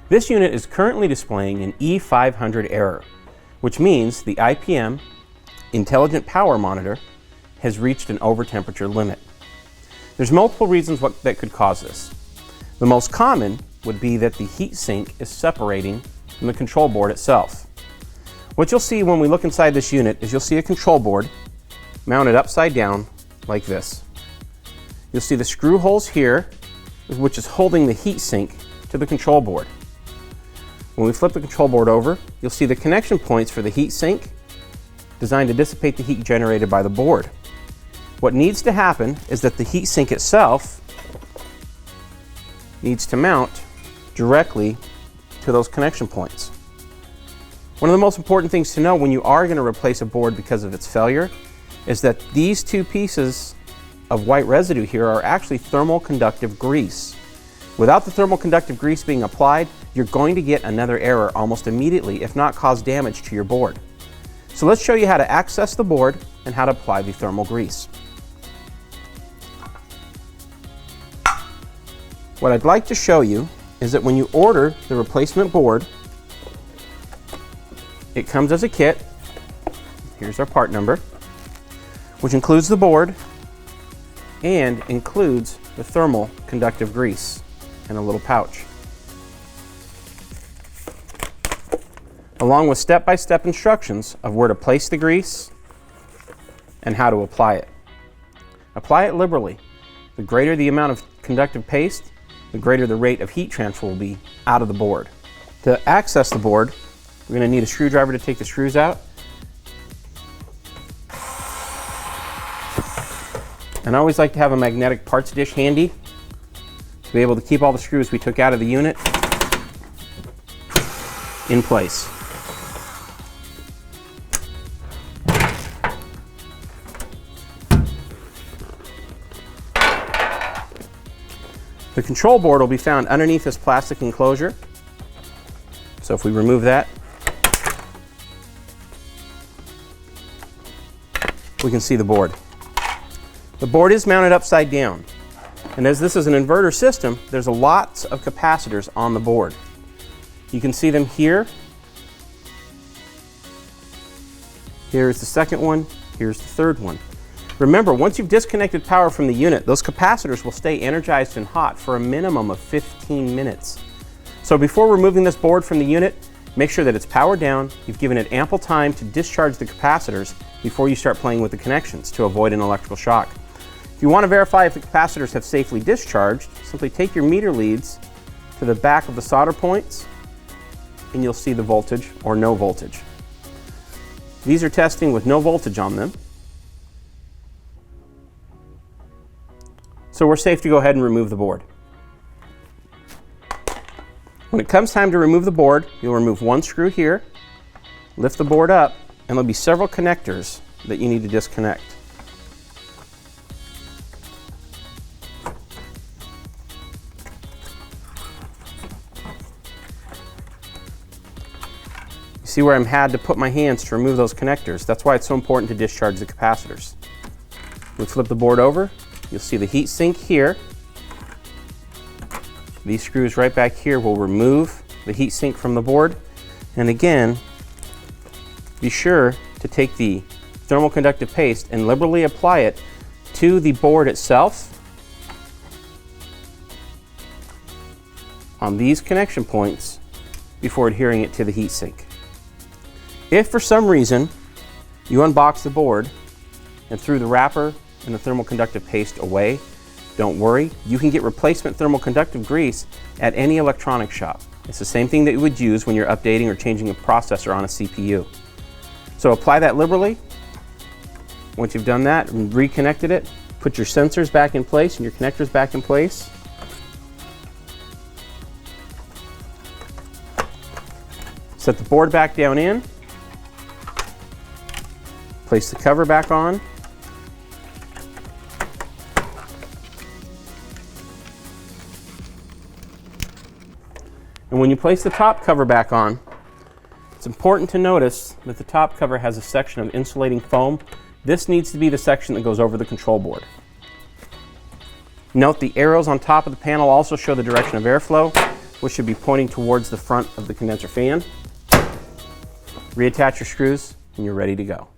This unit is currently displaying an E500 error, which means the IPM, Intelligent Power Monitor, has reached an over-temperature limit. There's multiple reasons that could cause this. The most common would be that the heat sink is separating from the control board itself. What you'll see when we look inside this unit is you'll see a control board mounted upside down like this. You'll see the screw holes here, which is holding the heat sink to the control board. When we flip the control board over, you'll see the connection points for the heat sink designed to dissipate the heat generated by the board. What needs to happen is that the heat sink itself needs to mount directly to those connection points. One of the most important things to know when you are going to replace a board because of its failure is that these two pieces of white residue here are actually thermal conductive grease. Without the thermal conductive grease being applied, you're going to get another error almost immediately, if not cause damage to your board. So let's show you how to access the board and how to apply the thermal grease. What I'd like to show you is that when you order the replacement board, it comes as a kit. Here's our part number, which includes the board and includes the thermal conductive grease in a little pouch, along with step-by-step instructions of where to place the grease and how to apply it. Apply it liberally. The greater the amount of conductive paste, the greater the rate of heat transfer will be out of the board. To access the board, we're going to need a screwdriver to take the screws out. And I always like to have a magnetic parts dish handy to be able to keep all the screws we took out of the unit in place. The control board will be found underneath this plastic enclosure. So if we remove that, we can see the board. The board is mounted upside down, and as this is an inverter system, there's lots of capacitors on the board. You can see them here. Here's the second one, here's the third one. Remember, once you've disconnected power from the unit, those capacitors will stay energized and hot for a minimum of 15 minutes. So before removing this board from the unit, make sure that it's powered down, you've given it ample time to discharge the capacitors before you start playing with the connections to avoid an electrical shock. If you want to verify if the capacitors have safely discharged, simply take your meter leads to the back of the solder points and you'll see the voltage or no voltage. These are testing with no voltage on them. So we're safe to go ahead and remove the board. When it comes time to remove the board, you'll remove one screw here, lift the board up, and there'll be several connectors that you need to disconnect. You see where I've had to put my hands to remove those connectors. That's why it's so important to discharge the capacitors. We flip the board over, you'll see the heat sink here. These screws right back here will remove the heat sink from the board. And again, be sure to take the thermal conductive paste and liberally apply it to the board itself on these connection points before adhering it to the heat sink. If for some reason you unbox the board and threw the wrapper and the thermal conductive paste away, don't worry, you can get replacement thermal conductive grease at any electronics shop. It's the same thing that you would use when you're updating or changing a processor on a CPU. So apply that liberally. Once you've done that and reconnected it, put your sensors back in place and your connectors back in place. Set the board back down in. Place the cover back on. And when you place the top cover back on, it's important to notice that the top cover has a section of insulating foam. This needs to be the section that goes over the control board. Note the arrows on top of the panel also show the direction of airflow. which should be pointing towards the front of the condenser fan. Reattach your screws and you're ready to go.